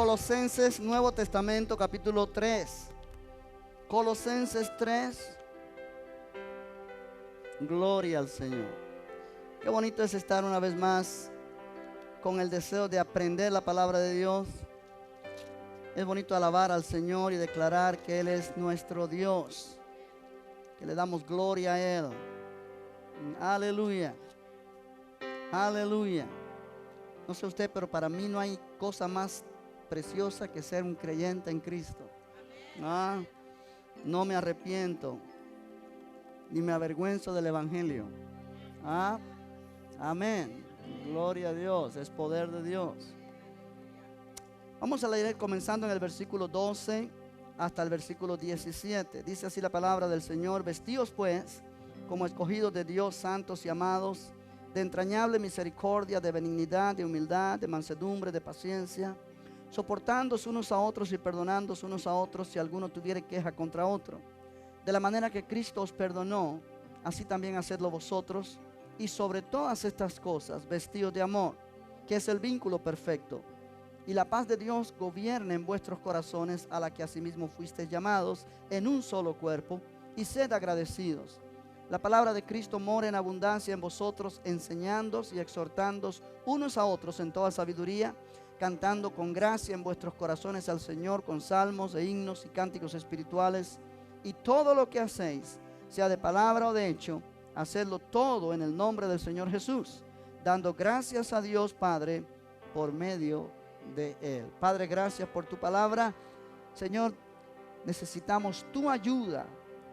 Colosenses, Nuevo Testamento, capítulo 3. Colosenses 3. Gloria al Señor. Qué bonito es estar una vez más con el deseo de aprender la palabra de Dios. Es bonito alabar al Señor y declarar que Él es nuestro Dios, que le damos gloria a Él. Aleluya. Aleluya. No sé usted, pero para mí no hay cosa más preciosa que ser un creyente en Cristo. No me arrepiento ni me avergüenzo del Evangelio. Amén. Gloria a Dios, es poder de Dios. Vamos a leer comenzando en el versículo 12 hasta el versículo 17. Dice así la palabra del Señor: Vestíos pues como escogidos de Dios, santos y amados, de entrañable misericordia, de benignidad, de humildad, de mansedumbre, de paciencia, soportándoos unos a otros y perdonándoos unos a otros si alguno tuviere queja contra otro. De la manera que Cristo os perdonó, así también hacedlo vosotros. Y sobre todas estas cosas, vestíos de amor, que es el vínculo perfecto. Y la paz de Dios gobierne en vuestros corazones, a la que asimismo fuisteis llamados en un solo cuerpo, y sed agradecidos. La palabra de Cristo mora en abundancia en vosotros, enseñándoos y exhortándoos unos a otros en toda sabiduría, cantando con gracia en vuestros corazones al Señor con salmos e himnos y cánticos espirituales. Y todo lo que hacéis, sea de palabra o de hecho, hacedlo todo en el nombre del Señor Jesús, dando gracias a Dios Padre por medio de Él. Padre, gracias por tu palabra. Señor, necesitamos tu ayuda,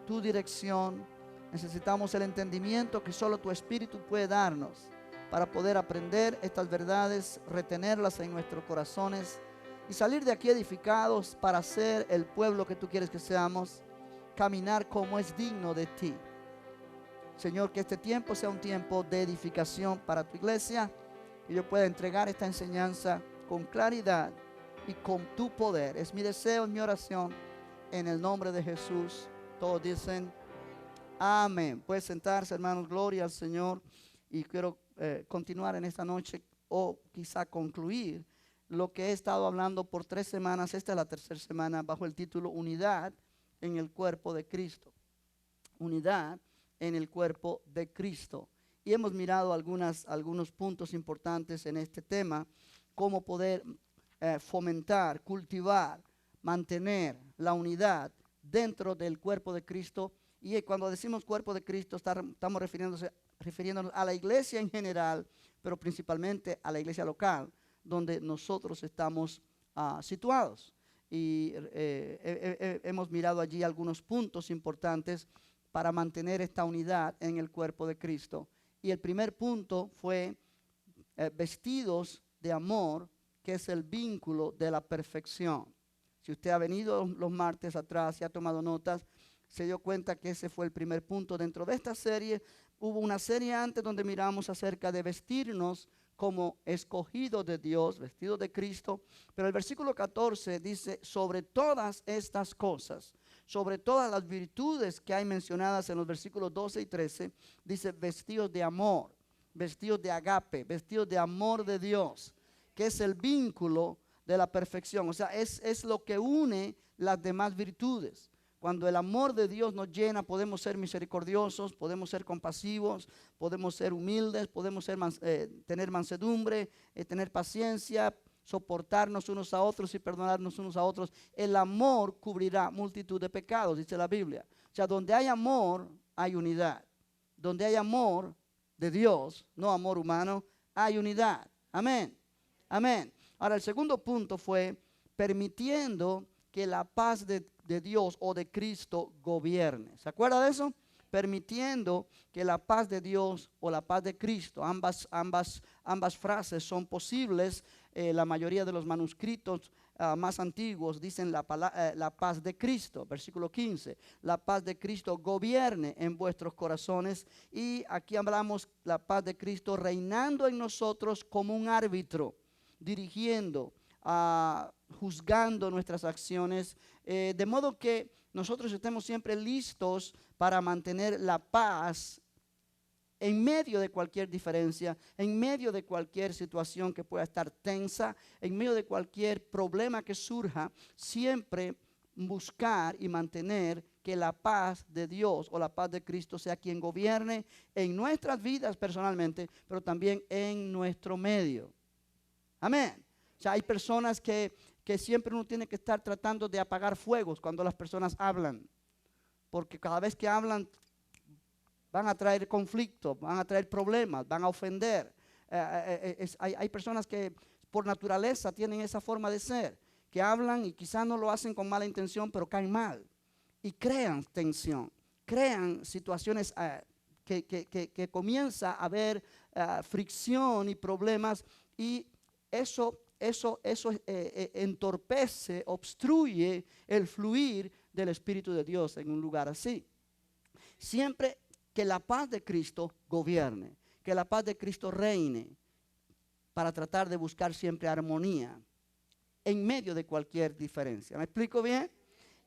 tu dirección. Necesitamos el entendimiento que solo tu Espíritu puede darnos para poder aprender estas verdades, retenerlas en nuestros corazones y salir de aquí edificados para ser el pueblo que tú quieres que seamos, caminar como es digno de ti. Señor, que este tiempo sea un tiempo de edificación para tu iglesia, y yo pueda entregar esta enseñanza con claridad y con tu poder. Es mi deseo, es mi oración, en el nombre de Jesús. Todos dicen amén. Puede sentarse, hermanos. Gloria al Señor. Y quiero continuar en esta noche, o quizá concluir lo que he estado hablando por 3 semanas. Esta es la tercera semana, bajo el título Unidad en el cuerpo de Cristo. Unidad en el cuerpo de Cristo. Y hemos mirado algunos puntos importantes en este tema: cómo poder fomentar, cultivar, mantener la unidad dentro del cuerpo de Cristo. Y cuando decimos cuerpo de Cristo, estamos refiriéndonos a la iglesia en general, pero principalmente a la iglesia local, donde nosotros estamos situados. Y hemos mirado allí algunos puntos importantes para mantener esta unidad en el cuerpo de Cristo. Y el primer punto fue vestidos de amor, que es el vínculo de la perfección. Si usted ha venido los martes atrás y ha tomado notas, se dio cuenta que ese fue el primer punto. Dentro de esta serie hubo una serie antes donde miramos acerca de vestirnos como escogidos de Dios, vestidos de Cristo. Pero el versículo 14 dice: sobre todas estas cosas, sobre todas las virtudes que hay mencionadas en los versículos 12 y 13, dice vestidos de amor, vestidos de agape, vestidos de amor de Dios, que es el vínculo de la perfección. O sea, es lo que une las demás virtudes. Cuando el amor de Dios nos llena, podemos ser misericordiosos, podemos ser compasivos, podemos ser humildes, podemos tener mansedumbre, tener paciencia, soportarnos unos a otros y perdonarnos unos a otros. El amor cubrirá multitud de pecados, dice la Biblia. O sea, donde hay amor, hay unidad. Donde hay amor de Dios, no amor humano, hay unidad. Amén. Amén. Ahora, el segundo punto fue permitiendo que la paz de Dios o de Cristo gobierne. ¿Se acuerda de eso? Permitiendo que la paz de Dios o la paz de Cristo, ambas frases son posibles. La mayoría de los manuscritos más antiguos dicen la paz de Cristo, versículo 15. La paz de Cristo gobierne en vuestros corazones. Y aquí hablamos la paz de Cristo reinando en nosotros como un árbitro, dirigiendo, juzgando nuestras acciones, de modo que nosotros estemos siempre listos para mantener la paz en medio de cualquier diferencia, en medio de cualquier situación que pueda estar tensa, en medio de cualquier problema que surja, siempre buscar y mantener que la paz de Dios o la paz de Cristo sea quien gobierne en nuestras vidas personalmente, pero también en nuestro medio. Amén. O sea, hay personas que siempre uno tiene que estar tratando de apagar fuegos cuando las personas hablan, porque cada vez que hablan van a traer conflicto, van a traer problemas, van a ofender. Hay personas que por naturaleza tienen esa forma de ser, que hablan y quizás no lo hacen con mala intención, pero caen mal y crean tensión, crean situaciones que comienza a haber fricción y problemas, y eso entorpece, obstruye el fluir del Espíritu de Dios en un lugar así. Siempre que la paz de Cristo gobierne, que la paz de Cristo reine, para tratar de buscar siempre armonía en medio de cualquier diferencia. ¿Me explico bien?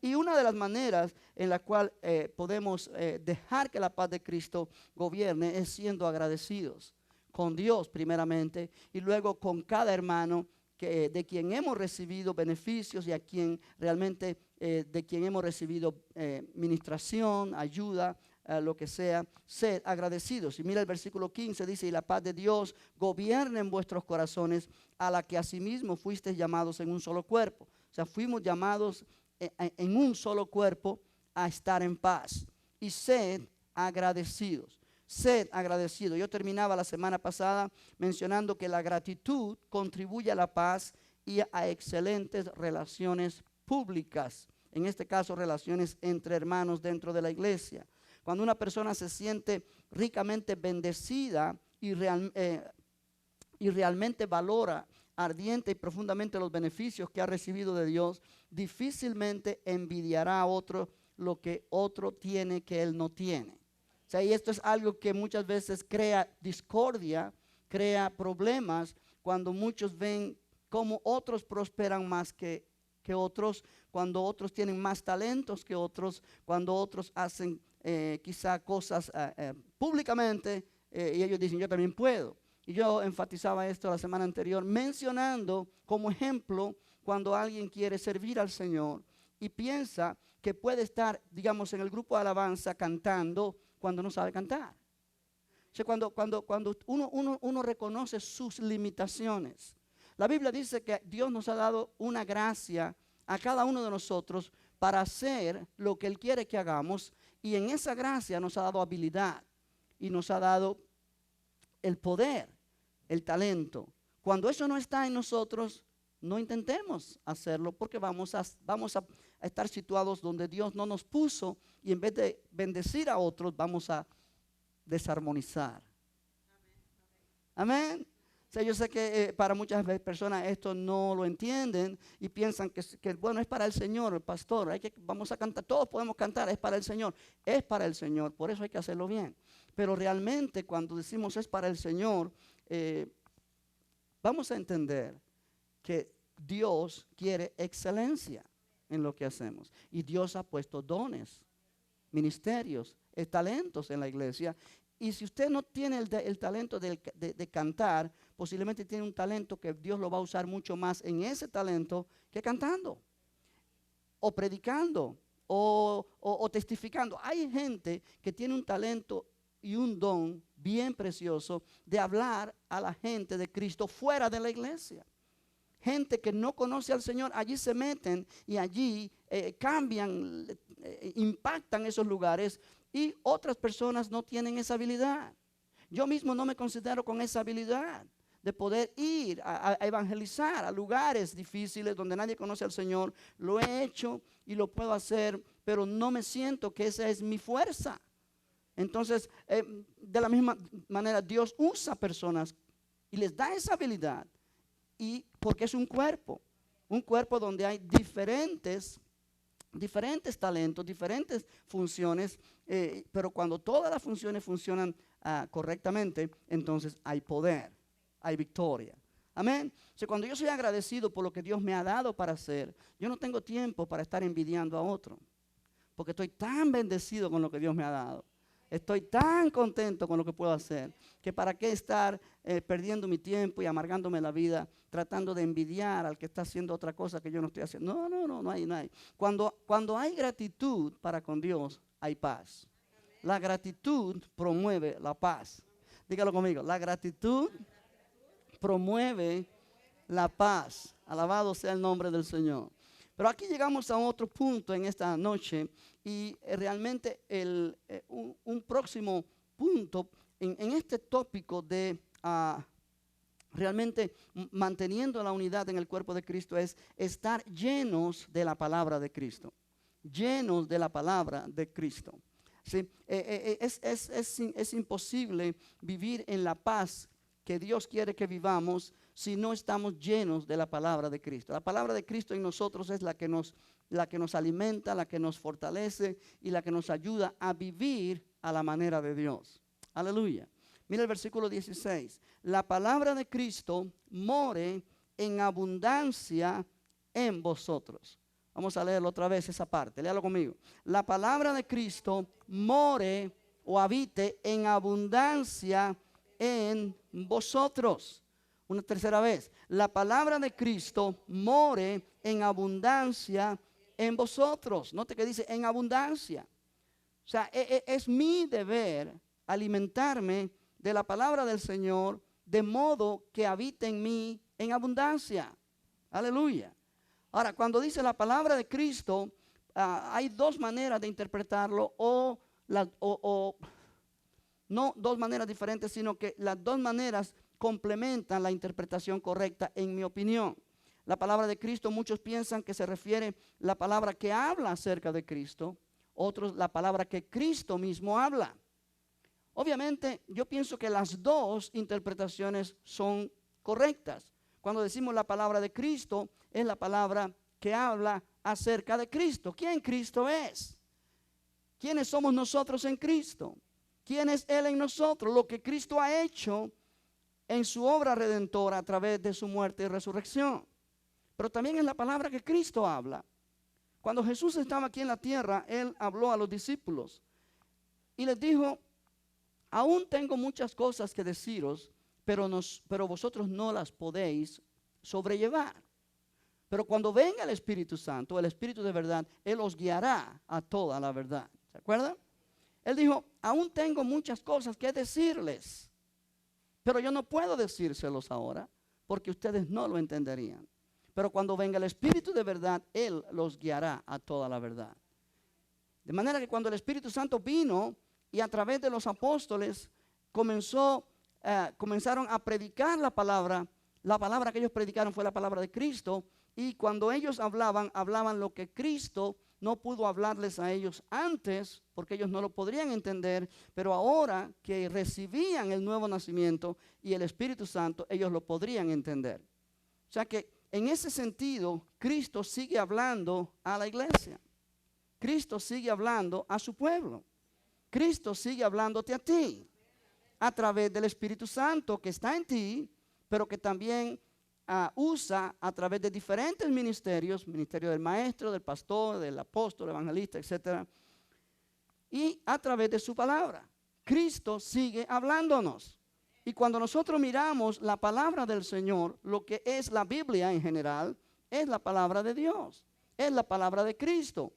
Y una de las maneras en la cual podemos dejar que la paz de Cristo gobierne es siendo agradecidos con Dios primeramente, y luego con cada hermano de quien hemos recibido beneficios y a quien realmente de quien hemos recibido ministración, ayuda, lo que sea. Sed agradecidos. Y mira el versículo 15, dice: y la paz de Dios gobierne en vuestros corazones, a la que asimismo fuisteis llamados en un solo cuerpo. O sea, fuimos llamados en un solo cuerpo a estar en paz. Y sed agradecidos. Sed agradecidos. Yo terminaba la semana pasada mencionando que la gratitud contribuye a la paz y a excelentes relaciones públicas. En este caso, relaciones entre hermanos dentro de la iglesia. Cuando una persona se siente ricamente bendecida y realmente valora ardiente y profundamente los beneficios que ha recibido de Dios, difícilmente envidiará a otro lo que otro tiene que él no tiene. O sea, y esto es algo que muchas veces crea discordia, crea problemas, cuando muchos ven cómo otros prosperan más que otros, cuando otros tienen más talentos que otros, cuando otros hacen quizá cosas públicamente, y ellos dicen: yo también puedo. Y yo enfatizaba esto la semana anterior, mencionando como ejemplo cuando alguien quiere servir al Señor y piensa que puede estar, digamos, en el grupo de alabanza cantando cuando no sabe cantar. O sea, cuando uno reconoce sus limitaciones. La Biblia dice que Dios nos ha dado una gracia a cada uno de nosotros para hacer lo que Él quiere que hagamos, y en esa gracia nos ha dado habilidad y nos ha dado el poder, el talento. Cuando eso no está en nosotros, no intentemos hacerlo, porque vamos a estar situados donde Dios no nos puso, y en vez de bendecir a otros, vamos a desarmonizar. Amén. O sea, yo sé que para muchas personas esto no lo entienden y piensan que bueno, es para el Señor, el pastor, vamos a cantar, todos podemos cantar, es para el Señor. Es para el Señor, por eso hay que hacerlo bien. Pero realmente cuando decimos es para el Señor, vamos a entender que Dios quiere excelencia en lo que hacemos. Y Dios ha puesto dones, ministerios, talentos en la iglesia. Y si usted no tiene el talento de cantar, posiblemente tiene un talento que Dios lo va a usar mucho más en ese talento que cantando, o predicando, o testificando. Hay gente que tiene un talento y un don bien precioso de hablar a la gente de Cristo fuera de la iglesia. Gente que no conoce al Señor, allí se meten y allí cambian, impactan esos lugares, y otras personas no tienen esa habilidad. Yo mismo no me considero con esa habilidad de poder ir a evangelizar a lugares difíciles donde nadie conoce al Señor. Lo he hecho y lo puedo hacer, pero no me siento que esa es mi fuerza. Entonces, de la misma manera, Dios usa personas y les da esa habilidad, y porque es un cuerpo donde hay diferentes talentos, diferentes funciones, pero cuando todas las funciones funcionan correctamente, entonces hay poder, hay victoria. Amén. O sea, cuando yo soy agradecido por lo que Dios me ha dado para hacer, yo no tengo tiempo para estar envidiando a otro, porque estoy tan bendecido con lo que Dios me ha dado. Estoy tan contento con lo que puedo hacer, que para qué estar perdiendo mi tiempo y amargándome la vida, tratando de envidiar al que está haciendo otra cosa que yo no estoy haciendo. No hay. Cuando hay gratitud para con Dios, hay paz. La gratitud promueve la paz. Dígalo conmigo, la gratitud promueve la paz. Alabado sea el nombre del Señor. Pero aquí llegamos a otro punto en esta noche y realmente un próximo punto en este tópico de realmente manteniendo la unidad en el cuerpo de Cristo es estar llenos de la palabra de Cristo. Llenos de la palabra de Cristo. ¿Sí? Es imposible vivir en la paz que Dios quiere que vivamos si no estamos llenos de la palabra de Cristo. La palabra de Cristo en nosotros es la que nos alimenta, la que nos fortalece y la que nos ayuda a vivir a la manera de Dios. Aleluya. Mira el versículo 16. La palabra de Cristo more en abundancia en vosotros. Vamos a leerlo otra vez esa parte. Léalo conmigo. La palabra de Cristo more o habite en abundancia en vosotros. Una tercera vez. La palabra de Cristo more en abundancia en vosotros. Note que dice en abundancia. O sea, es mi deber alimentarme de la palabra del Señor de modo que habite en mí en abundancia. Aleluya. Ahora, cuando dice la palabra de Cristo, hay dos maneras de interpretarlo no dos maneras diferentes, sino que las dos maneras complementan la interpretación correcta, en mi opinión. La palabra de Cristo, muchos piensan que se refiere la palabra que habla acerca de Cristo, otros la palabra que Cristo mismo habla. Obviamente, yo pienso que las dos interpretaciones son correctas. Cuando decimos la palabra de Cristo, es la palabra que habla acerca de Cristo. ¿Quién Cristo es? ¿Quiénes somos nosotros en Cristo? ¿Quién es Él en nosotros? Lo que Cristo ha hecho en su obra redentora a través de su muerte y resurrección. Pero también es la palabra que Cristo habla. Cuando Jesús estaba aquí en la tierra, Él habló a los discípulos y les dijo: aún tengo muchas cosas que deciros, pero vosotros no las podéis sobrellevar. Pero cuando venga el Espíritu Santo, el Espíritu de verdad, Él os guiará a toda la verdad. ¿Se acuerdan? Él dijo: aún tengo muchas cosas que decirles, pero yo no puedo decírselos ahora, porque ustedes no lo entenderían. Pero cuando venga el Espíritu de verdad, Él los guiará a toda la verdad. De manera que cuando el Espíritu Santo vino y a través de los apóstoles comenzaron a predicar la palabra que ellos predicaron fue la palabra de Cristo. Y cuando ellos hablaban lo que Cristo no pudo hablarles a ellos antes, porque ellos no lo podrían entender, pero ahora que recibían el nuevo nacimiento y el Espíritu Santo, ellos lo podrían entender. O sea que en ese sentido, Cristo sigue hablando a la iglesia. Cristo sigue hablando a su pueblo. Cristo sigue hablándote a ti a través del Espíritu Santo que está en ti, pero que también usa a través de diferentes ministerios, ministerio del maestro, del pastor, del apóstol, evangelista, etc. Y a través de su palabra. Cristo sigue hablándonos. Y cuando nosotros miramos la palabra del Señor, lo que es la Biblia en general, es la palabra de Dios, es la palabra de Cristo.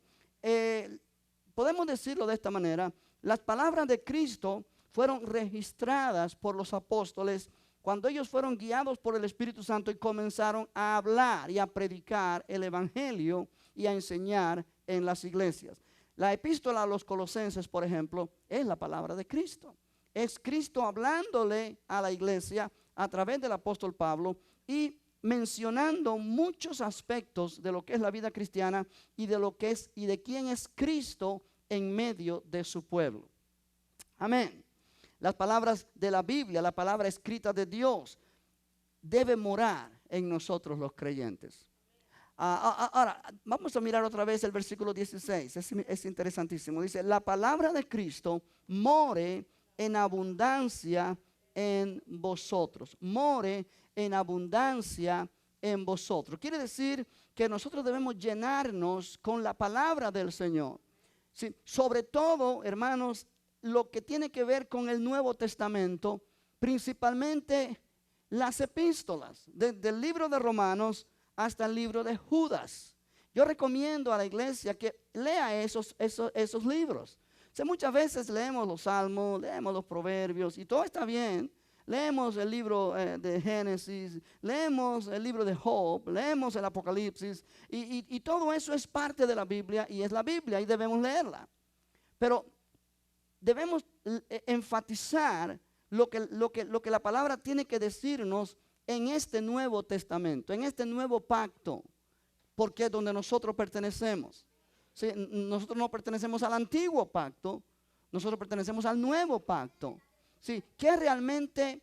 Podemos decirlo de esta manera: las palabras de Cristo fueron registradas por los apóstoles cuando ellos fueron guiados por el Espíritu Santo y comenzaron a hablar y a predicar el Evangelio y a enseñar en las iglesias. La epístola a los Colosenses, por ejemplo, es la palabra de Cristo. Es Cristo hablándole a la iglesia a través del apóstol Pablo y mencionando muchos aspectos de lo que es la vida cristiana y de lo que es y de quién es Cristo en medio de su pueblo. Amén. Las palabras de la Biblia, la palabra escrita de Dios, debe morar en nosotros los creyentes. Ahora, vamos a mirar otra vez el versículo 16. Es interesantísimo. Dice: la palabra de Cristo more en abundancia en vosotros. More en abundancia en vosotros. Quiere decir que nosotros debemos llenarnos con la palabra del Señor. Sí, sobre todo, hermanos, lo que tiene que ver con el Nuevo Testamento, principalmente las epístolas, desde el libro de Romanos hasta el libro de Judas. Yo recomiendo a la iglesia que lea esos libros. O sea, muchas veces leemos los salmos, leemos los proverbios y todo está bien. Leemos el libro de Génesis, leemos el libro de Job, leemos el Apocalipsis y todo eso es parte de la Biblia y es la Biblia y debemos leerla. Pero debemos enfatizar lo que la palabra tiene que decirnos en este Nuevo Testamento, en este nuevo pacto, porque es donde nosotros pertenecemos. ¿Sí? Nosotros no pertenecemos al antiguo pacto, nosotros pertenecemos al nuevo pacto. ¿Sí? ¿Qué realmente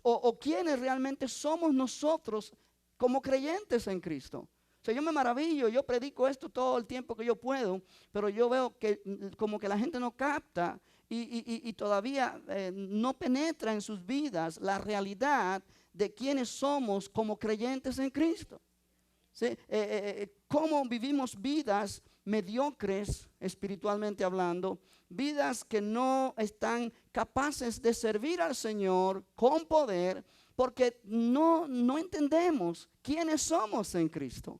o quiénes realmente somos nosotros como creyentes en Cristo? O sea, yo me maravillo, yo predico esto todo el tiempo que yo puedo, pero yo veo que como que la gente no capta y todavía no penetra en sus vidas la realidad de quiénes somos como creyentes en Cristo. ¿Sí? Cómo vivimos vidas mediocres espiritualmente hablando, vidas que no están capaces de servir al Señor con poder, porque no entendemos quiénes somos en Cristo.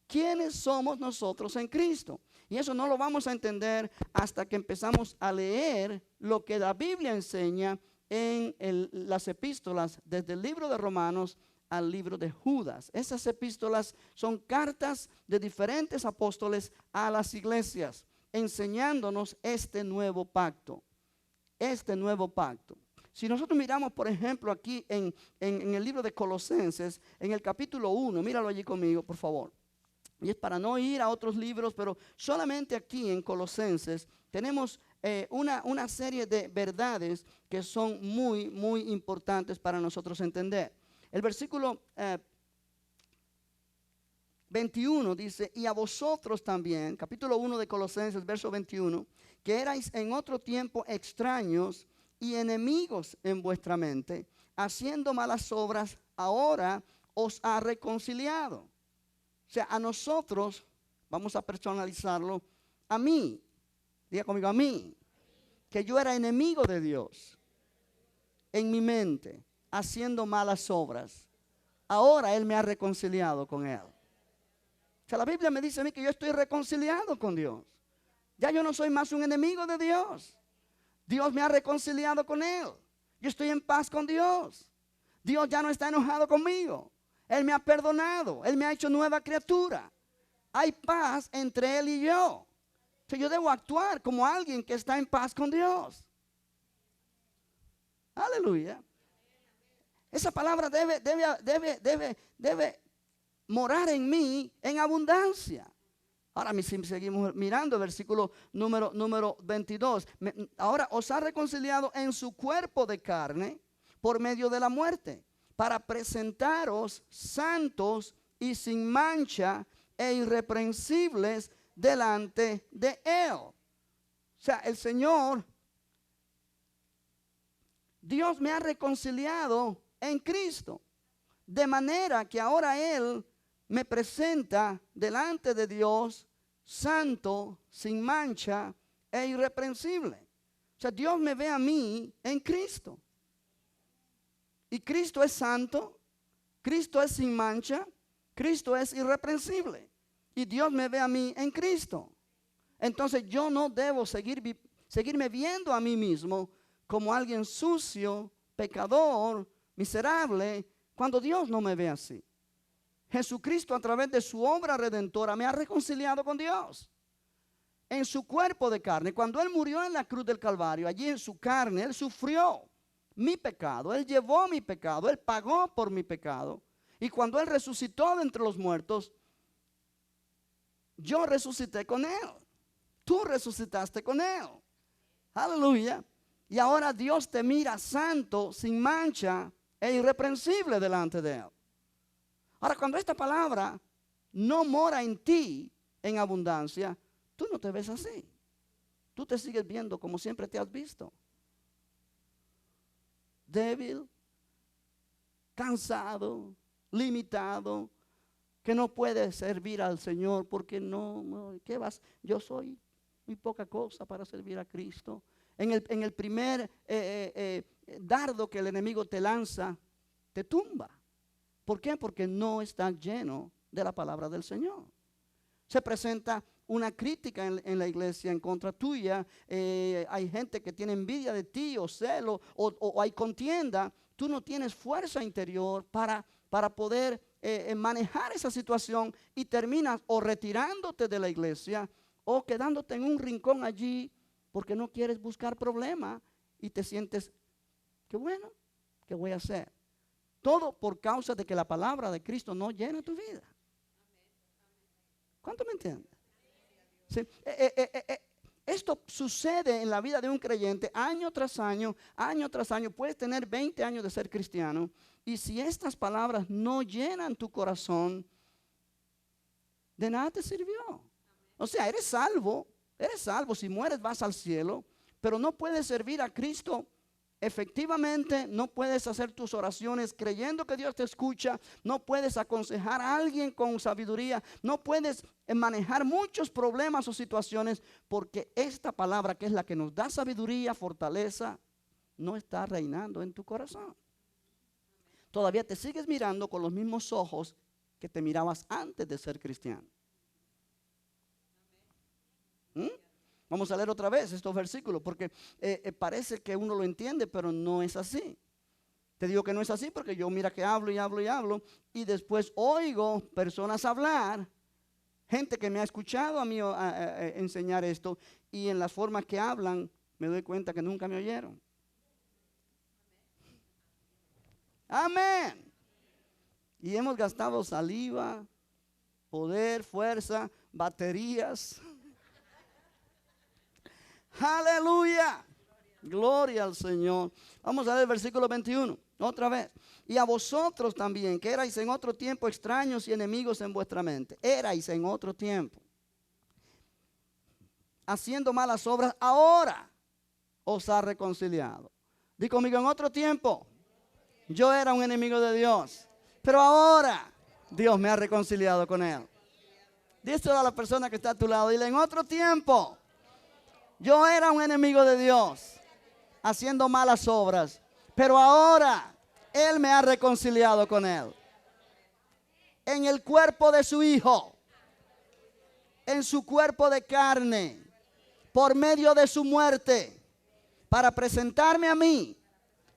¿Quiénes somos nosotros en Cristo? Y eso no lo vamos a entender hasta que empezamos a leer lo que la Biblia enseña en las epístolas, desde el libro de Romanos al libro de Judas. Esas epístolas son cartas de diferentes apóstoles a las iglesias, enseñándonos este nuevo pacto. Este nuevo pacto. Si nosotros miramos, por ejemplo, aquí en el libro de Colosenses, en el capítulo 1, míralo allí conmigo, por favor. Y es para no ir a otros libros, pero solamente aquí en Colosenses tenemos una serie de verdades que son muy, muy importantes para nosotros entender. El versículo 21 dice, y a vosotros también, capítulo 1 de Colosenses, verso 21, que erais en otro tiempo extraños y enemigos en vuestra mente, haciendo malas obras, ahora os ha reconciliado. O sea, a nosotros, vamos a personalizarlo, a mí, diga conmigo, a mí, que yo era enemigo de Dios en mi mente, haciendo malas obras. Ahora Él me ha reconciliado con Él. O sea, la Biblia me dice a mí que yo estoy reconciliado con Dios. Ya yo no soy más un enemigo de Dios. Dios me ha reconciliado con Él. Yo estoy en paz con Dios. Dios ya no está enojado conmigo. Él me ha perdonado. Él me ha hecho nueva criatura. Hay paz entre Él y yo. O sea, yo debo actuar como alguien que está en paz con Dios. Aleluya. Esa palabra debe morar en mí en abundancia. Ahora si seguimos mirando el versículo número 22. Ahora os ha reconciliado en su cuerpo de carne por medio de la muerte, para presentaros santos y sin mancha e irreprensibles delante de Él. O sea, el Señor, Dios me ha reconciliado en Cristo, de manera que ahora Él me presenta delante de Dios santo, sin mancha e irreprensible. O sea, Dios me ve a mí en Cristo. Y Cristo es santo, Cristo es sin mancha, Cristo es irreprensible. Y Dios me ve a mí en Cristo. Entonces yo no debo seguirme viendo a mí mismo como alguien sucio, pecador, miserable, cuando Dios no me ve así. Jesucristo, a través de su obra redentora, me ha reconciliado con Dios. En su cuerpo de carne, cuando Él murió en la cruz del Calvario, allí en su carne, Él sufrió mi pecado, Él llevó mi pecado, Él pagó por mi pecado. Y cuando Él resucitó de entre los muertos, yo resucité con Él. Tú resucitaste con Él. Aleluya. Y ahora Dios te mira santo, sin mancha e irreprensible delante de Él. Ahora, cuando esta palabra no mora en ti en abundancia, tú no te ves así. Tú te sigues viendo como siempre te has visto. Débil, cansado, limitado, que no puede servir al Señor porque ¿qué vas? Yo soy muy poca cosa para servir a Cristo. en el primer dardo que el enemigo te lanza, te tumba. ¿Por qué? Porque no está lleno de la palabra del Señor. Se presenta una crítica en la iglesia en contra tuya. Hay gente que tiene envidia de ti o celo o hay contienda. Tú no tienes fuerza interior para poder manejar esa situación y terminas o retirándote de la iglesia o quedándote en un rincón allí porque no quieres buscar problemas y te sientes, qué bueno, ¿qué voy a hacer? Todo por causa de que la palabra de Cristo no llena tu vida. ¿Cuánto me entiendes? Sí. Esto sucede en la vida de un creyente año tras año, año tras año. Puedes tener 20 años de ser cristiano y si estas palabras no llenan tu corazón, de nada te sirvió. O sea, eres salvo, si mueres vas al cielo, pero no puedes servir a Cristo efectivamente, no puedes hacer tus oraciones creyendo que Dios te escucha, no puedes aconsejar a alguien con sabiduría, no puedes manejar muchos problemas o situaciones porque esta palabra que es la que nos da sabiduría, fortaleza, no está reinando en tu corazón. Todavía te sigues mirando con los mismos ojos que te mirabas antes de ser cristiano. Vamos a leer otra vez estos versículos porque parece que uno lo entiende, pero no es así. Te digo que no es así porque yo mira que hablo y hablo y hablo y después oigo personas hablar, gente que me ha escuchado a mí enseñar esto y en las formas que hablan me doy cuenta que nunca me oyeron. Amén. Y hemos gastado saliva, poder, fuerza, baterías. Aleluya. Gloria al Señor. Vamos a ver el versículo 21. Otra vez. Y a vosotros también, que erais en otro tiempo extraños y enemigos en vuestra mente. Erais en otro tiempo haciendo malas obras, ahora os ha reconciliado. Di conmigo, en otro tiempo yo era un enemigo de Dios, pero ahora Dios me ha reconciliado con Él. Díselo a la persona que está a tu lado. Dile, en otro tiempo yo era un enemigo de Dios, haciendo malas obras, pero ahora Él me ha reconciliado con Él. En el cuerpo de su Hijo, en su cuerpo de carne, por medio de su muerte, para presentarme a mí,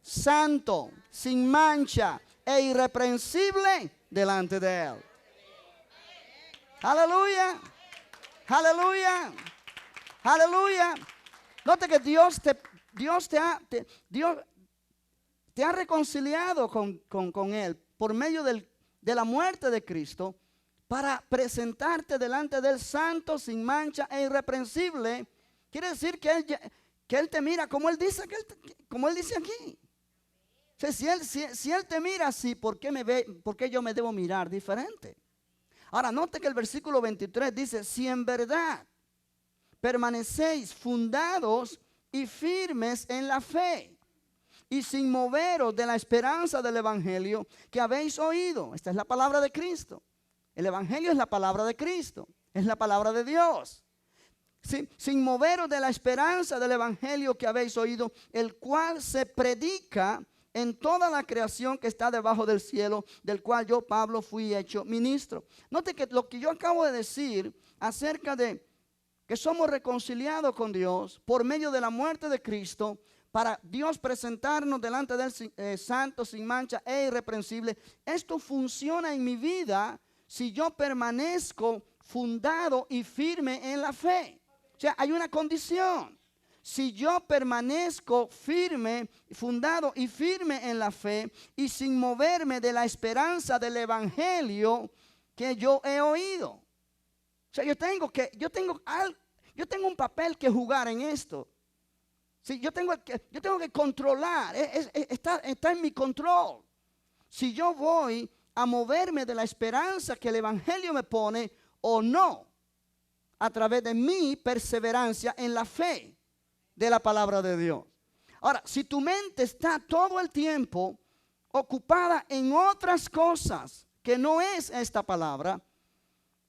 santo, sin mancha e irreprensible delante de Él. Aleluya, aleluya. Aleluya. Note que Dios te ha reconciliado con Él por medio de la muerte de Cristo para presentarte delante del santo, sin mancha e irreprensible. Quiere decir que Él te mira como Él dice, como Él dice aquí. O sea, si él te mira así, ¿por qué yo me debo mirar diferente? Ahora, note que el versículo 23 dice, si en verdad permanecéis fundados y firmes en la fe y sin moveros de la esperanza del evangelio que habéis oído. Esta es la palabra de Cristo. El evangelio es la palabra de Cristo, es la palabra de Dios. Sin moveros de la esperanza del evangelio que habéis oído, el cual se predica en toda la creación que está debajo del cielo, del cual yo, Pablo, fui hecho ministro. Note que lo que yo acabo de decir acerca de que somos reconciliados con Dios por medio de la muerte de Cristo, para Dios presentarnos delante del santo, sin mancha e irreprensible. Esto funciona en mi vida si yo permanezco fundado y firme en la fe. O sea, hay una condición. Si yo permanezco firme, fundado y firme en la fe y sin moverme de la esperanza del evangelio que yo he oído. O sea, yo tengo un papel que jugar en esto. Sí, yo tengo que controlar, está en mi control. Si yo voy a moverme de la esperanza que el evangelio me pone o no, a través de mi perseverancia en la fe de la palabra de Dios. Ahora, si tu mente está todo el tiempo ocupada en otras cosas que no es esta palabra,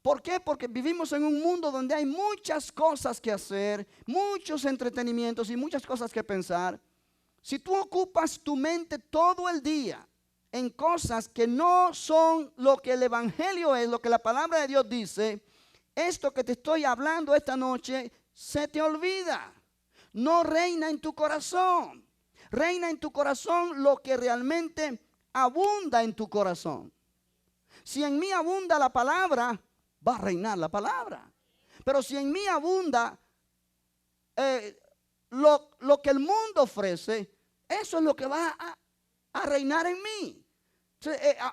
¿Por qué? Porque vivimos en un mundo donde hay muchas cosas que hacer, muchos entretenimientos y muchas cosas que pensar. Si tú ocupas tu mente todo el día en cosas que no son lo que el evangelio es, lo que la palabra de Dios dice, esto que te estoy hablando esta noche se te olvida. No reina en tu corazón. Reina en tu corazón lo que realmente abunda en tu corazón. Si en mí abunda la palabra, va a reinar la palabra. Pero si en mí abunda lo que el mundo ofrece, eso es lo que va a reinar en mí.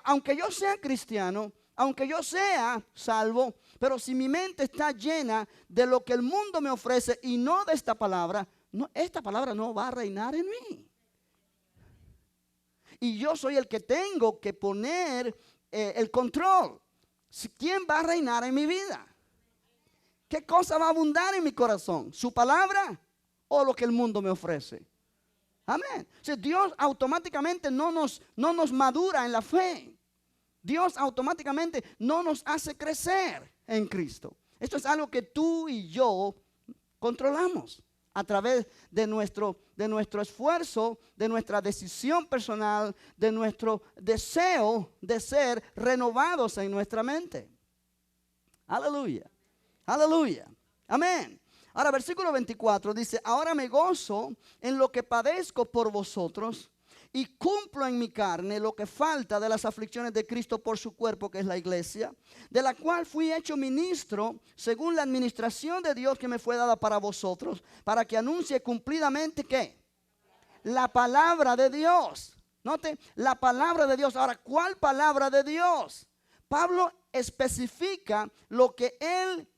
Aunque yo sea cristiano, aunque yo sea salvo, pero si mi mente está llena de lo que el mundo me ofrece y no de esta palabra no va a reinar en mí. Y yo soy el que tengo que poner el control. ¿Quién va a reinar en mi vida? ¿Qué cosa va a abundar en mi corazón? ¿Su palabra o lo que el mundo me ofrece? Amén. O sea, Dios automáticamente no nos madura en la fe. Dios automáticamente no nos hace crecer en Cristo. Esto es algo que tú y yo controlamos a través de nuestro esfuerzo, de nuestra decisión personal, de nuestro deseo de ser renovados en nuestra mente. Aleluya. Aleluya. Amén. Ahora, versículo 24 dice: ahora me gozo en lo que padezco por vosotros y cumplo en mi carne lo que falta de las aflicciones de Cristo por su cuerpo, que es la iglesia, de la cual fui hecho ministro según la administración de Dios que me fue dada para vosotros, para que anuncie cumplidamente ¿qué? La palabra de Dios. Note, la palabra de Dios. Ahora, ¿cuál palabra de Dios? Pablo especifica lo que él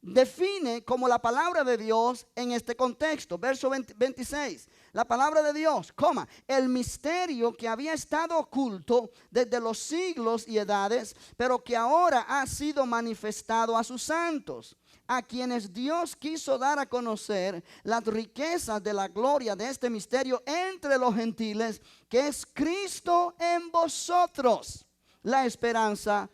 define como la palabra de Dios en este contexto. Verso 26. La palabra de Dios, el misterio que había estado oculto desde los siglos y edades, pero que ahora ha sido manifestado a sus santos, a quienes Dios quiso dar a conocer las riquezas de la gloria de este misterio entre los gentiles, que es Cristo en vosotros, la esperanza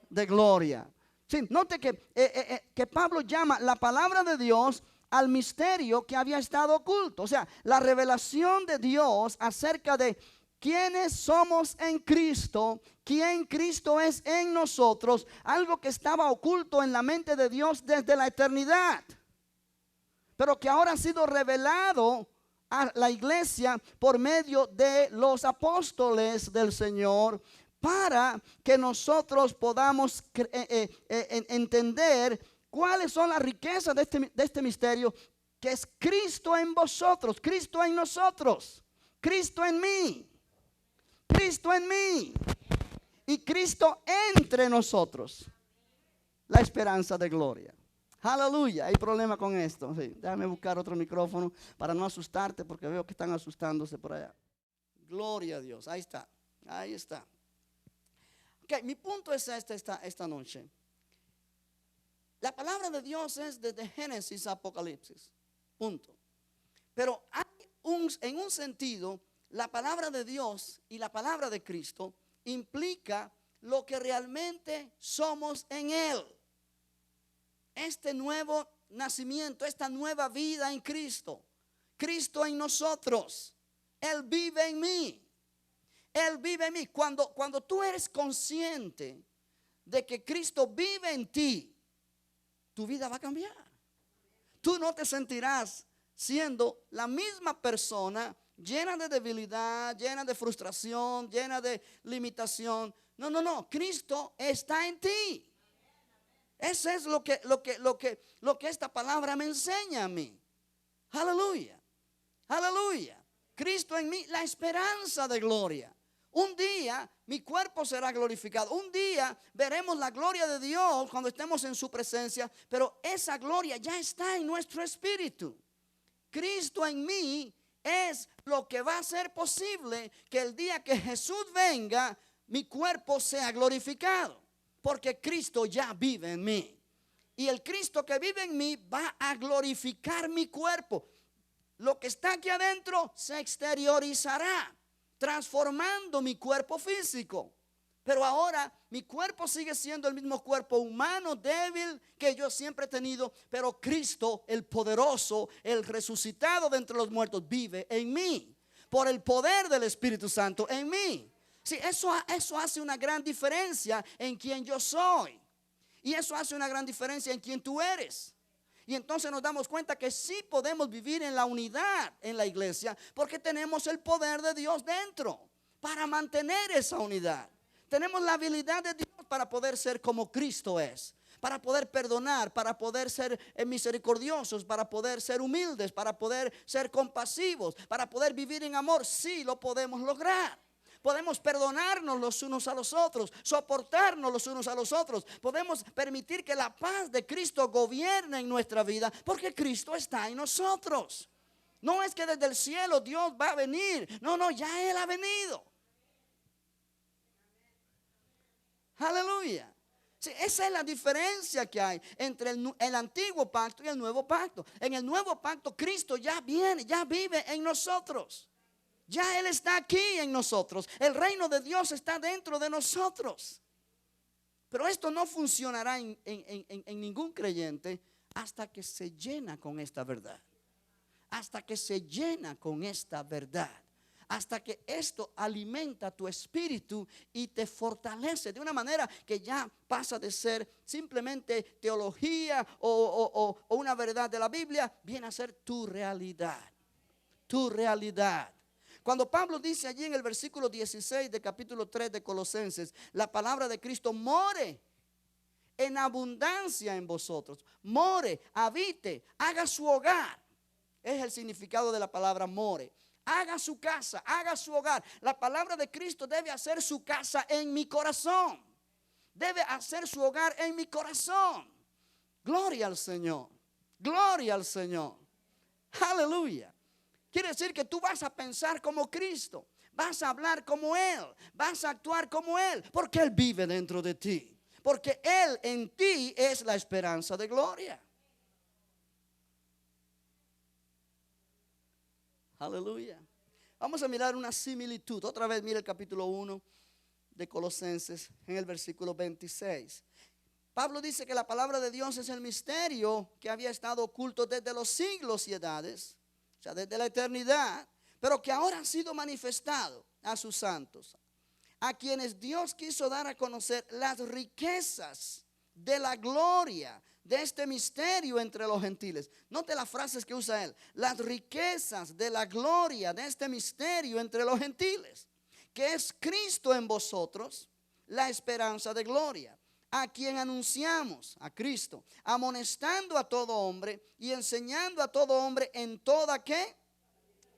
de gloria. Sí, note que Pablo llama la palabra de Dios al misterio que había estado oculto. O sea, la revelación de Dios acerca de quiénes somos en Cristo, quién Cristo es en nosotros, algo que estaba oculto en la mente de Dios desde la eternidad, pero que ahora ha sido revelado a la iglesia por medio de los apóstoles del Señor, para que nosotros podamos entender cuáles son las riquezas de este misterio, que es Cristo en vosotros, Cristo en nosotros, Cristo en mí, Cristo en mí y Cristo entre nosotros, la esperanza de gloria. Aleluya. Hay problema con esto. Sí, déjame buscar otro micrófono para no asustarte, porque veo que están asustándose por allá. Gloria a Dios. Ahí está. Ahí está. Ok, mi punto es esta noche. La palabra de Dios es desde Génesis a Apocalipsis. Punto. Pero hay en un sentido, la palabra de Dios y la palabra de Cristo implica lo que realmente somos en Él. Este nuevo nacimiento, esta nueva vida en Cristo. Cristo en nosotros. Él vive en mí. Él vive en mí. Cuando tú eres consciente de que Cristo vive en ti, tu vida va a cambiar. Tú no te sentirás siendo la misma persona, llena de debilidad, llena de frustración, llena de limitación. No. Cristo está en ti. Eso es lo que esta palabra me enseña a mí. Aleluya. Aleluya. Cristo en mí, la esperanza de gloria. Un día mi cuerpo será glorificado. Un día veremos la gloria de Dios cuando estemos en su presencia. Pero esa gloria ya está en nuestro espíritu. Cristo en mí es lo que va a hacer posible que el día que Jesús venga, mi cuerpo sea glorificado. Porque Cristo ya vive en mí. Y el Cristo que vive en mí va a glorificar mi cuerpo. Lo que está aquí adentro se exteriorizará, transformando mi cuerpo físico. Pero ahora mi cuerpo sigue siendo el mismo cuerpo humano débil que yo siempre he tenido. Pero Cristo, el poderoso, el resucitado de entre los muertos, vive en mí. Por el poder del Espíritu Santo en mí. Sí, eso hace una gran diferencia en quien yo soy. Y eso hace una gran diferencia en quien tú eres. Y entonces nos damos cuenta que sí podemos vivir en la unidad en la iglesia, porque tenemos el poder de Dios dentro para mantener esa unidad. Tenemos la habilidad de Dios para poder ser como Cristo es, para poder perdonar, para poder ser misericordiosos, para poder ser humildes, para poder ser compasivos, para poder vivir en amor. Sí lo podemos lograr. Podemos perdonarnos los unos a los otros, soportarnos los unos a los otros. Podemos permitir que la paz de Cristo gobierne en nuestra vida, porque Cristo está en nosotros. No es que desde el cielo Dios va a venir. No, ya Él ha venido. Aleluya. Sí, esa es la diferencia que hay entre el antiguo pacto y el nuevo pacto. En el nuevo pacto Cristo ya viene, ya vive en nosotros. Ya Él está aquí en nosotros. El reino de Dios está dentro de nosotros. Pero esto no funcionará en ningún creyente hasta que se llena con esta verdad. Hasta que se llena con esta verdad. Hasta que esto alimenta tu espíritu y te fortalece de una manera que ya pasa de ser simplemente teología o una verdad de la Biblia, viene a ser tu realidad. Tu realidad. Cuando Pablo dice allí en el versículo 16 de capítulo 3 de Colosenses, la palabra de Cristo more en abundancia en vosotros. More, habite, haga su hogar. Es el significado de la palabra more. Haga su casa, haga su hogar. La palabra de Cristo debe hacer su casa en mi corazón. Debe hacer su hogar en mi corazón. Gloria al Señor. Gloria al Señor. Aleluya. Quiere decir que tú vas a pensar como Cristo, vas a hablar como Él, vas a actuar como Él, porque Él vive dentro de ti, porque Él en ti es la esperanza de gloria. Aleluya. Vamos a mirar una similitud. Otra vez mira el capítulo 1 de Colosenses en el versículo 26. Pablo dice que la palabra de Dios es el misterio que había estado oculto desde los siglos y edades. O sea, desde la eternidad, pero que ahora ha sido manifestado a sus santos, a quienes Dios quiso dar a conocer las riquezas de la gloria de este misterio entre los gentiles. Note las frases que usa él: las riquezas de la gloria de este misterio entre los gentiles, que es Cristo en vosotros, la esperanza de gloria. A quien anunciamos, a Cristo, amonestando a todo hombre y enseñando a todo hombre en toda ¿qué?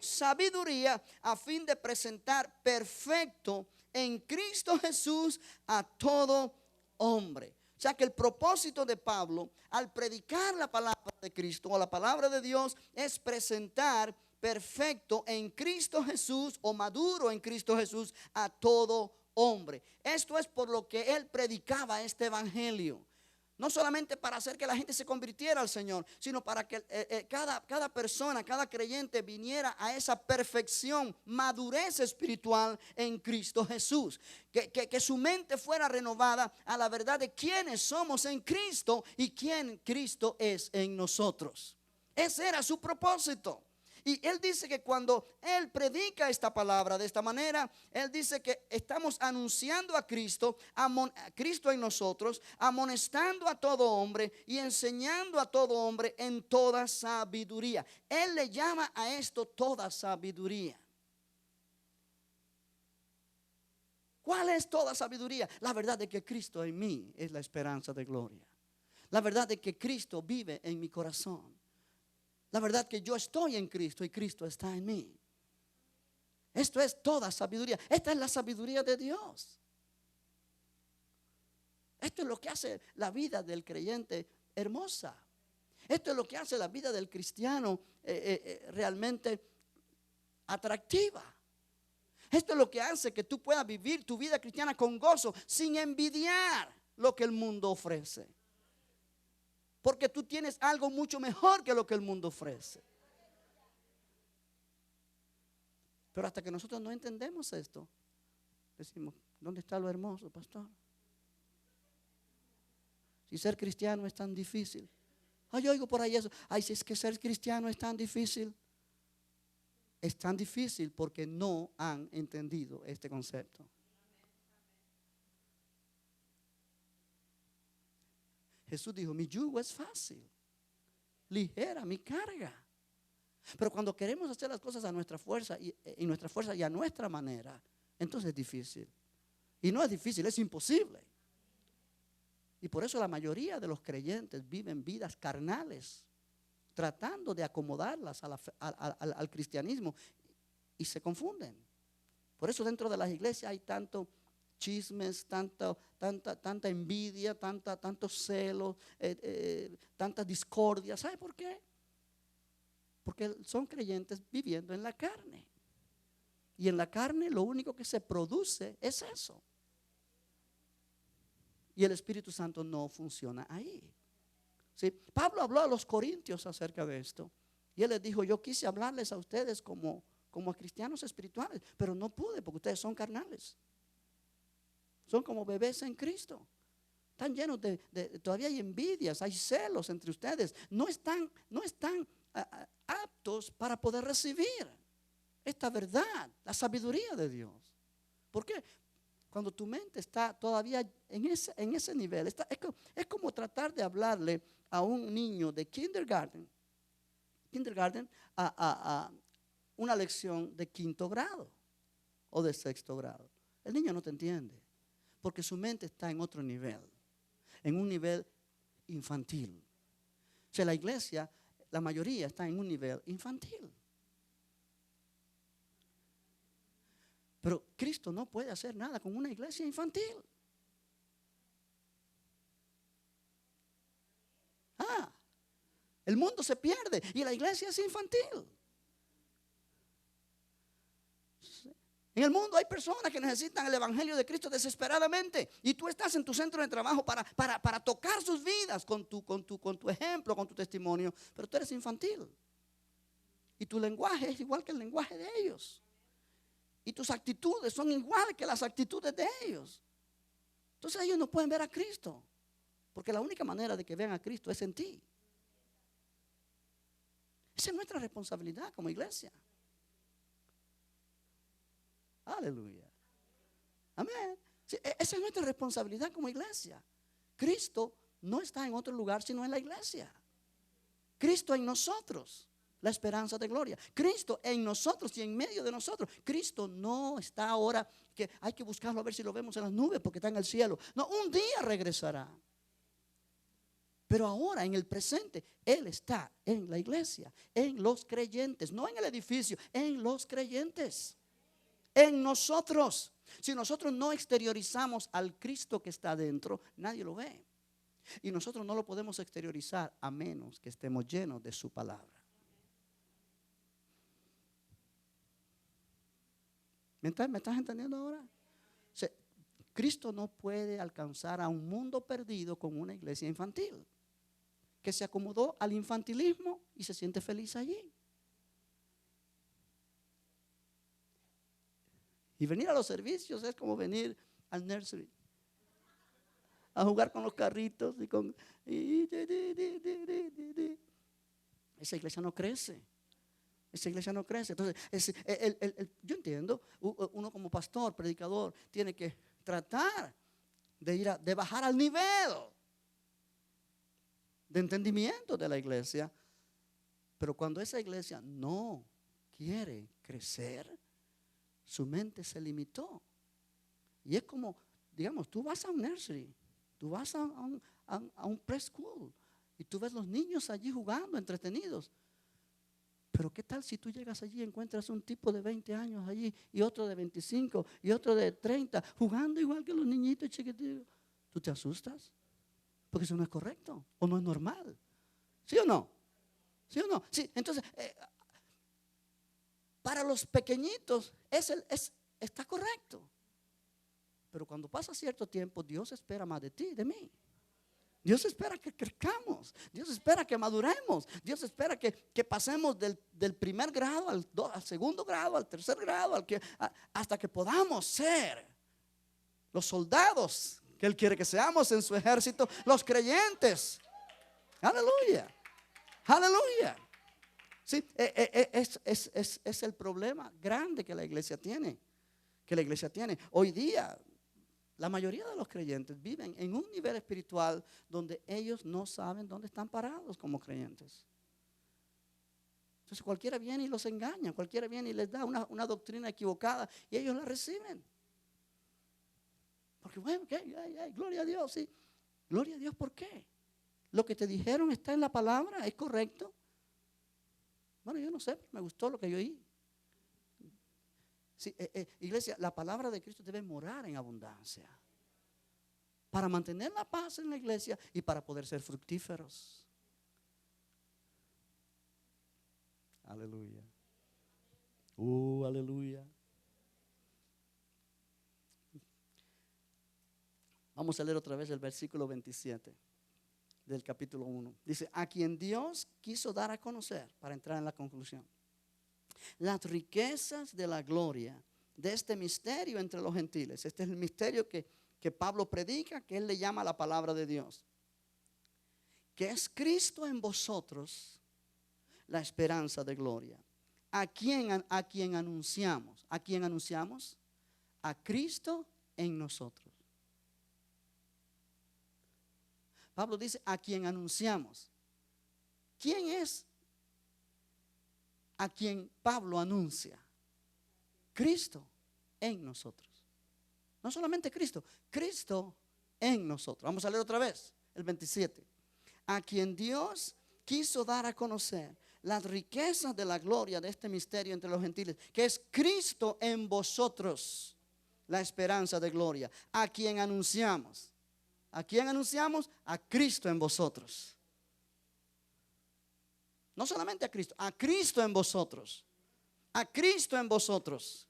Sabiduría, a fin de presentar perfecto en Cristo Jesús a todo hombre. O sea que el propósito de Pablo al predicar la palabra de Cristo o la palabra de Dios es presentar perfecto en Cristo Jesús o maduro en Cristo Jesús a todo hombre. Esto es por lo que él predicaba este evangelio. No solamente para hacer que la gente se convirtiera al Señor, sino para que cada persona, cada creyente viniera a esa perfección, madurez espiritual en Cristo Jesús. Que su mente fuera renovada a la verdad de quiénes somos en Cristo y quién Cristo es en nosotros. Ese era su propósito. Y él dice que cuando él predica esta palabra de esta manera, él dice que estamos anunciando a Cristo en nosotros, amonestando a todo hombre y enseñando a todo hombre en toda sabiduría. Él le llama a esto toda sabiduría. ¿Cuál es toda sabiduría? La verdad de que Cristo en mí es la esperanza de gloria. La verdad de que Cristo vive en mi corazón. La verdad que yo estoy en Cristo y Cristo está en mí. Esto es toda sabiduría. Esta es la sabiduría de Dios. Esto es lo que hace la vida del creyente hermosa. Esto es lo que hace la vida del cristiano realmente atractiva. Esto es lo que hace que tú puedas vivir tu vida cristiana con gozo, sin envidiar lo que el mundo ofrece. Porque tú tienes algo mucho mejor que lo que el mundo ofrece. Pero hasta que nosotros no entendemos esto, decimos, ¿Dónde está lo hermoso, pastor? Si ser cristiano es tan difícil. Ay, yo oigo por ahí eso. Ay, si es que ser cristiano es tan difícil. Es tan difícil porque no han entendido este concepto. Jesús dijo, mi yugo es fácil, ligera mi carga. Pero cuando queremos hacer las cosas a nuestra fuerza y a nuestra manera, entonces es difícil. Y no es difícil, es imposible. Y por eso la mayoría de los creyentes viven vidas carnales, tratando de acomodarlas al cristianismo, y se confunden. Por eso dentro de las iglesias hay tanto chismes, tanta envidia, tantos celos, tanta discordia. ¿Sabe por qué? Porque son creyentes viviendo en la carne. Y en la carne lo único que se produce es eso. Y el Espíritu Santo no funciona ahí. ¿Sí? Pablo habló a los corintios acerca de esto. Y él les dijo, yo quise hablarles a ustedes como a cristianos espirituales, pero no pude porque ustedes son carnales. Son como bebés en Cristo. Están llenos todavía hay envidias, hay celos entre ustedes. No están aptos para poder recibir esta verdad, la sabiduría de Dios. ¿Por qué? Cuando tu mente está todavía en ese nivel, es como tratar de hablarle a un niño de kindergarten a una lección de 5º grado o de 6º grado. El niño no te entiende porque su mente está en otro nivel, en un nivel infantil. O sea, la iglesia, la mayoría está en un nivel infantil. Pero Cristo no puede hacer nada con una iglesia infantil. El mundo se pierde y la iglesia es infantil. En el mundo hay personas que necesitan el evangelio de Cristo desesperadamente y tú estás en tu centro de trabajo para tocar sus vidas con tu ejemplo, con tu testimonio, pero tú eres infantil y tu lenguaje es igual que el lenguaje de ellos. Y tus actitudes son iguales que las actitudes de ellos. Entonces ellos no pueden ver a Cristo. Porque la única manera de que vean a Cristo es en ti. Esa es nuestra responsabilidad como iglesia. Aleluya. Amén. Sí, esa es nuestra responsabilidad como iglesia. Cristo no está en otro lugar sino en la iglesia. Cristo en nosotros. La esperanza de gloria. Cristo en nosotros y en medio de nosotros. Cristo no está ahora que hay que buscarlo a ver si lo vemos en las nubes porque está en el cielo. No, un día regresará. Pero ahora en el presente Él está en la iglesia, en los creyentes, no en el edificio, en los creyentes, en nosotros. Si nosotros no exteriorizamos al Cristo que está dentro, nadie lo ve. Y nosotros no lo podemos exteriorizar a menos que estemos llenos de su palabra. ¿Me estás entendiendo ahora? O sea, Cristo no puede alcanzar a un mundo perdido con una iglesia infantil que se acomodó al infantilismo y se siente feliz allí. Y venir a los servicios es como venir al nursery a jugar con los carritos esa iglesia no crece. Esa iglesia no crece. Entonces, yo entiendo, uno como pastor, predicador, tiene que tratar de bajar al nivel de entendimiento de la iglesia. Pero cuando esa iglesia no quiere crecer, su mente se limitó. Y es como, digamos, tú vas a un nursery, tú vas a un preschool y tú ves los niños allí jugando, entretenidos. Pero ¿qué tal si tú llegas allí y encuentras un tipo de 20 años allí y otro de 25 y otro de 30 jugando igual que los niñitos chiquititos? ¿Tú te asustas? Porque eso no es correcto o no es normal. ¿Sí o no? ¿Sí o no? Sí, entonces, para los pequeñitos está correcto. Pero cuando pasa cierto tiempo, Dios espera más de ti, de mí. Dios espera que crezcamos, Dios espera que maduremos, Dios espera que pasemos del primer grado al segundo grado, al tercer grado, hasta que podamos ser los soldados que Él quiere que seamos en su ejército, los creyentes. Aleluya, aleluya. Sí, es el problema grande que la iglesia tiene. Hoy día, la mayoría de los creyentes viven en un nivel espiritual donde ellos no saben dónde están parados como creyentes. Entonces cualquiera viene y los engaña, cualquiera viene y les da una doctrina equivocada y ellos la reciben. Porque bueno, gloria a Dios, sí. Gloria a Dios, ¿por qué? Lo que te dijeron está en la palabra, ¿es correcto? Bueno, yo no sé, pero me gustó lo que yo oí. Sí, iglesia, la palabra de Cristo debe morar en abundancia para mantener la paz en la iglesia y para poder ser fructíferos. Aleluya. Aleluya. Vamos a leer otra vez el versículo 27 del capítulo 1. Dice, a quien Dios quiso dar a conocer, para entrar en la conclusión, las riquezas de la gloria de este misterio entre los gentiles. Este es el misterio que Pablo predica, que él le llama la palabra de Dios, que es Cristo en vosotros, la esperanza de gloria. ¿A quién anunciamos? ¿A quién anunciamos? A Cristo en nosotros. Pablo dice, a quien anunciamos. ¿Quién es a quien Pablo anuncia? Cristo en nosotros. No solamente Cristo, Cristo en nosotros. Vamos a leer otra vez, el 27. A quien Dios quiso dar a conocer las riquezas de la gloria de este misterio entre los gentiles, que es Cristo en vosotros, la esperanza de gloria. A quien anunciamos. ¿A quién anunciamos? A Cristo en vosotros. No solamente a Cristo en vosotros. A Cristo en vosotros.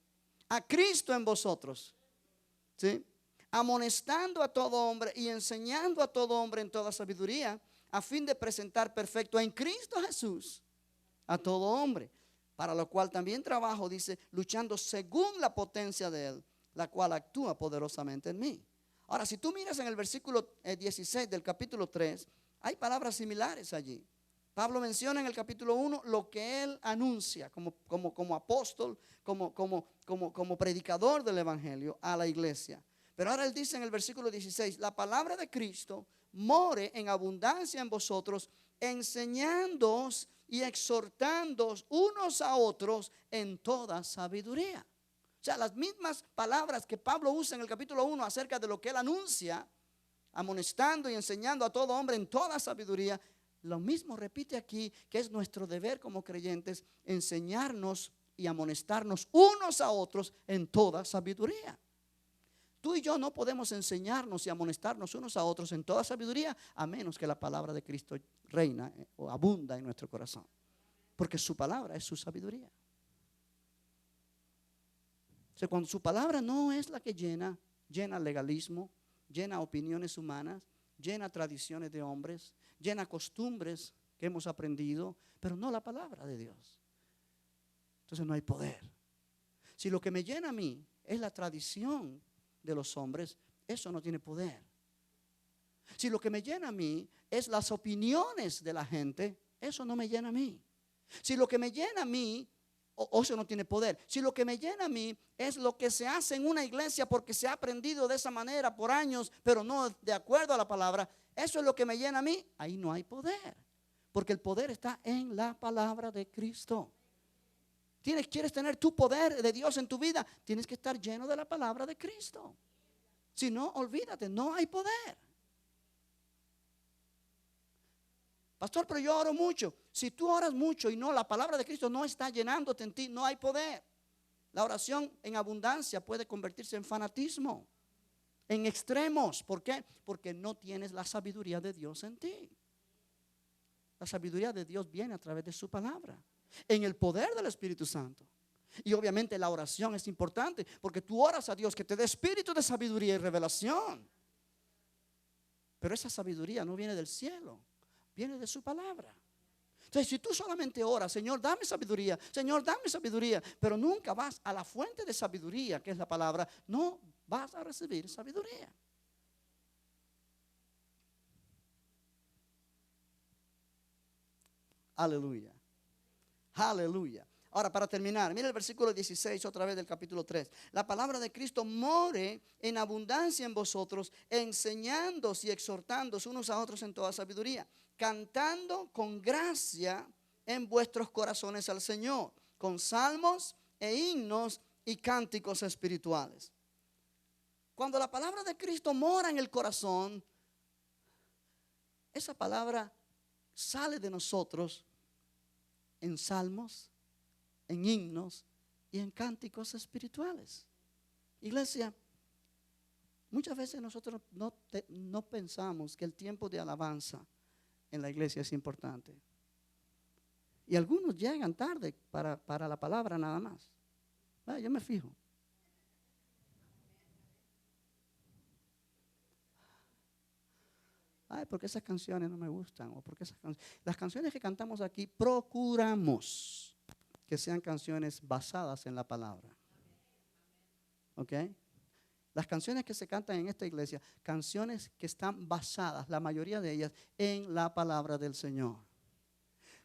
A Cristo en vosotros. ¿Sí? Amonestando a todo hombre y enseñando a todo hombre en toda sabiduría, a fin de presentar perfecto en Cristo Jesús a todo hombre. Para lo cual también trabajo, dice, luchando según la potencia de Él, la cual actúa poderosamente en mí. Ahora, si tú miras en el versículo 16 del capítulo 3, hay palabras similares allí. Pablo menciona en el capítulo 1 lo que él anuncia como apóstol, como predicador del evangelio a la iglesia. Pero ahora él dice en el versículo 16, la palabra de Cristo more en abundancia en vosotros, enseñándoos y exhortándoos unos a otros en toda sabiduría. O sea, las mismas palabras que Pablo usa en el capítulo 1 acerca de lo que él anuncia, amonestando y enseñando a todo hombre en toda sabiduría, lo mismo repite aquí, que es nuestro deber como creyentes, enseñarnos y amonestarnos unos a otros en toda sabiduría. Tú y yo no podemos enseñarnos y amonestarnos unos a otros en toda sabiduría, a menos que la palabra de Cristo reina o abunda en nuestro corazón, porque su palabra es su sabiduría. O sea, cuando su palabra no es la que llena legalismo, llena opiniones humanas, llena tradiciones de hombres, llena costumbres que hemos aprendido, pero no la palabra de Dios. Entonces no hay poder. Si lo que me llena a mí es la tradición de los hombres, eso no tiene poder. Si lo que me llena a mí es las opiniones de la gente, eso no me llena a mí. Si lo que me llena a mí, eso no tiene poder. Si lo que me llena a mí es lo que se hace en una iglesia porque se ha aprendido de esa manera por años, pero no de acuerdo a la palabra, eso es lo que me llena a mí, ahí no hay poder. Porque el poder está en la palabra de Cristo. ¿Quieres tener tu poder de Dios en tu vida? Tienes que estar lleno de la palabra de Cristo. Si no, olvídate, no hay poder. Pastor, pero yo oro mucho. Si tú oras mucho y no, la palabra de Cristo no está llenándote en ti, no hay poder. La oración en abundancia puede convertirse en fanatismo, en extremos. ¿Por qué? Porque no tienes la sabiduría de Dios en ti. La sabiduría de Dios viene a través de su palabra, en el poder del Espíritu Santo. Y obviamente la oración es importante, porque tú oras a Dios que te dé espíritu de sabiduría y revelación. Pero esa sabiduría no viene del cielo, viene de su palabra. Entonces, si tú solamente oras, Señor, dame sabiduría, Señor, dame sabiduría, pero nunca vas a la fuente de sabiduría, que es la palabra, no vas a recibir sabiduría. Aleluya. Aleluya. Ahora, para terminar, mira el versículo 16 otra vez del capítulo 3. La palabra de Cristo more en abundancia en vosotros, enseñándoos y exhortándoos unos a otros en toda sabiduría, cantando con gracia en vuestros corazones al Señor, con salmos e himnos y cánticos espirituales. Cuando la palabra de Cristo mora en el corazón, esa palabra sale de nosotros en salmos, en himnos y en cánticos espirituales. Iglesia, muchas veces nosotros no pensamos que el tiempo de alabanza en la iglesia es importante. Y algunos llegan tarde para la palabra nada más. Yo me fijo. Porque esas canciones no me gustan. O porque las canciones que cantamos aquí, procuramos que sean canciones basadas en la palabra. ¿Ok? Las canciones que se cantan en esta iglesia, canciones que están basadas, la mayoría de ellas, en la palabra del Señor.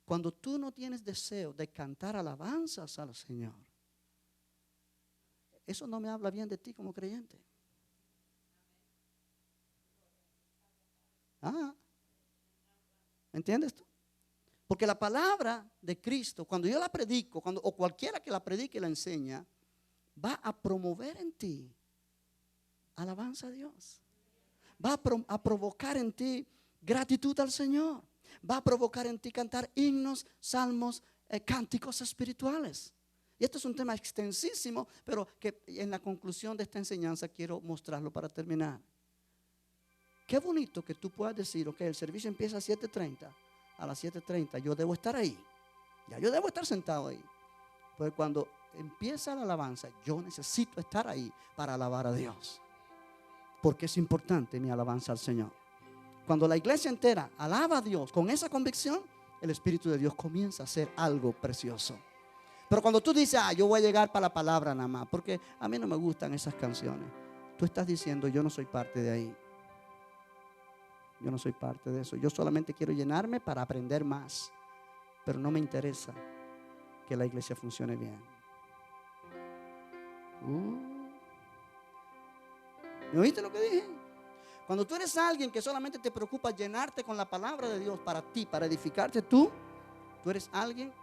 Cuando tú no tienes deseo de cantar alabanzas al Señor, eso no me habla bien de ti como creyente. ¿Entiendes tú? Porque la palabra de Cristo, cuando yo la predico, o cualquiera que la predique y la enseña, va a promover en ti alabanza a Dios. Va a provocar en ti gratitud al Señor. Va a provocar en ti cantar himnos, salmos, cánticos espirituales. Y esto es un tema extensísimo, pero que en la conclusión de esta enseñanza quiero mostrarlo para terminar. Qué bonito que tú puedas decir, ok, el servicio empieza a 7:30. A las 7:30 yo debo estar ahí. Ya yo debo estar sentado ahí. Pues cuando empieza la alabanza, yo necesito estar ahí para alabar a Dios. Porque es importante mi alabanza al Señor. Cuando la iglesia entera alaba a Dios con esa convicción, el Espíritu de Dios comienza a hacer algo precioso. Pero cuando tú dices, yo voy a llegar para la palabra nada más, porque a mí no me gustan esas canciones, tú estás diciendo, yo no soy parte de ahí. Yo no soy parte de eso. Yo solamente quiero llenarme para aprender más. Pero no me interesa que la iglesia funcione bien. ¿Me oíste lo que dije? Cuando tú eres alguien que solamente te preocupa llenarte con la palabra de Dios para ti, para edificarte tú eres alguien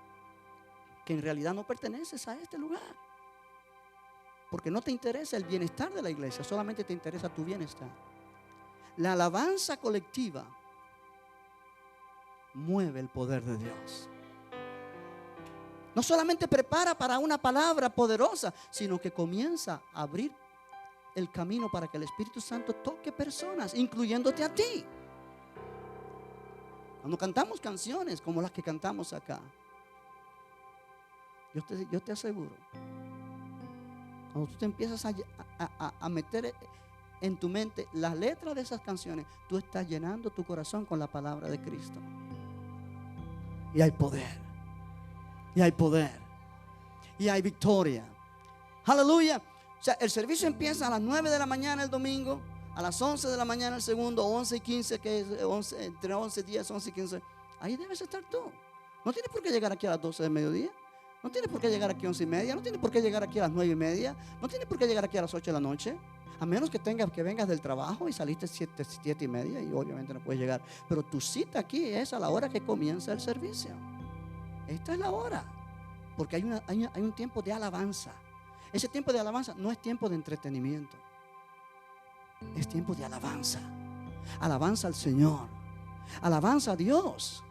que en realidad no perteneces a este lugar. Porque no te interesa el bienestar de la iglesia, solamente te interesa tu bienestar. La alabanza colectiva mueve el poder de Dios. No solamente prepara para una palabra poderosa, sino que comienza a abrir el camino para que el Espíritu Santo toque personas, incluyéndote a ti. Cuando cantamos canciones como las que cantamos acá, yo te aseguro, cuando tú te empiezas a meter en tu mente las letras de esas canciones, tú estás llenando tu corazón con la palabra de Cristo. Y hay poder. Y hay poder. Y hay victoria. Aleluya. O sea, el servicio empieza a las 9 de la mañana el domingo, a las 11 de la mañana el segundo, 11:15, que es entre 11:10, 11:15. Ahí debes estar tú. No tienes por qué llegar aquí a las 12 del mediodía. No tienes por qué llegar aquí a 11:30. No tienes por qué llegar aquí a las 9:30. No tienes por qué llegar aquí a las 8 de la noche. A menos que vengas del trabajo y saliste 7:30 y obviamente no puedes llegar. Pero tu cita aquí es a la hora que comienza el servicio. Esta es la hora. Porque hay un tiempo de alabanza. Ese tiempo de alabanza no es tiempo de entretenimiento. Es tiempo de alabanza. Alabanza al Señor. Alabanza a Dios.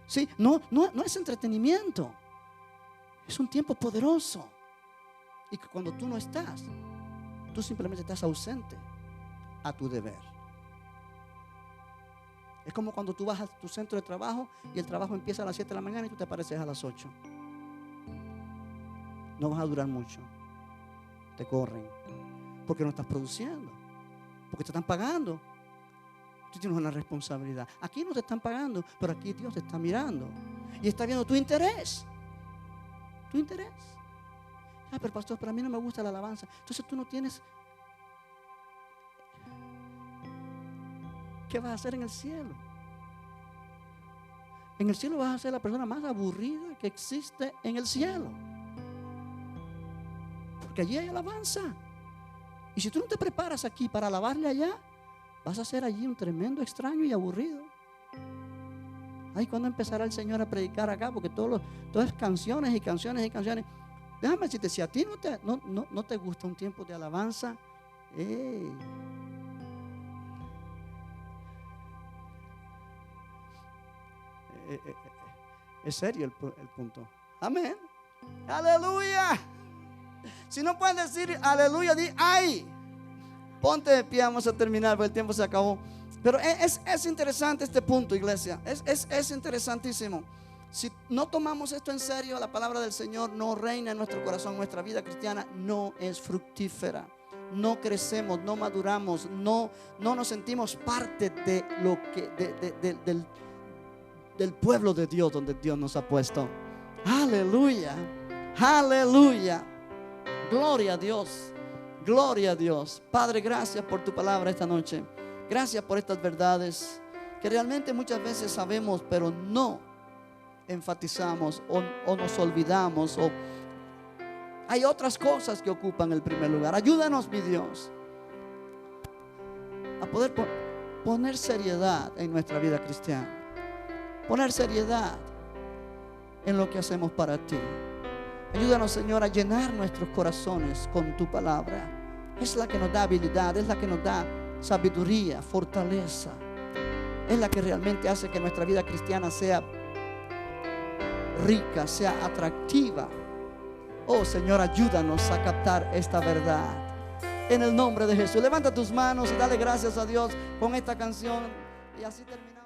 Sí, no es entretenimiento. Es un tiempo poderoso. Y que cuando tú no estás, tú simplemente estás ausente a tu deber. Es como cuando tú vas a tu centro de trabajo y el trabajo empieza a las 7 de la mañana y tú te apareces a las 8. No vas a durar mucho. Te corren. Porque no estás produciendo. Porque te están pagando. Tú tienes una responsabilidad. Aquí no te están pagando, pero aquí Dios te está mirando. Y está viendo tu interés. Tu interés. Pero pastor, para mí no me gusta la alabanza. Entonces tú no tienes ¿qué vas a hacer en el cielo? En el cielo vas a ser la persona más aburrida que existe en el cielo. Porque allí hay alabanza. Y si tú no te preparas aquí para alabarle allá, vas a ser allí un tremendo extraño y aburrido. Ay, ¿cuándo empezará el Señor a predicar acá? Porque todas canciones y canciones y canciones. Déjame decirte, si a ti no te gusta un tiempo de alabanza, es serio el punto. Amén. Aleluya. Si no pueden decir aleluya, di ay. Ponte de pie, vamos a terminar porque el tiempo se acabó. Pero es interesante este punto, iglesia. Es interesantísimo. Si no tomamos esto en serio, la palabra del Señor no reina en nuestro corazón. Nuestra vida cristiana no es fructífera. No crecemos, no maduramos, no nos sentimos parte de lo que del pueblo de Dios, donde Dios nos ha puesto. Aleluya, aleluya. Gloria a Dios, gloria a Dios. Padre, gracias por tu palabra esta noche. Gracias por estas verdades que realmente muchas veces sabemos, pero no enfatizamos o nos olvidamos, o hay otras cosas que ocupan el primer lugar. Ayúdanos, mi Dios, a poder poner seriedad en nuestra vida cristiana, poner seriedad en lo que hacemos para ti. Ayúdanos, Señor, a llenar nuestros corazones con tu palabra. Es la que nos da habilidad, es la que nos da sabiduría, fortaleza. Es la que realmente hace que nuestra vida cristiana sea rica, sea atractiva. Oh, Señor, ayúdanos a captar esta verdad. En el nombre de Jesús, levanta tus manos y dale gracias a Dios con esta canción. Y así terminamos.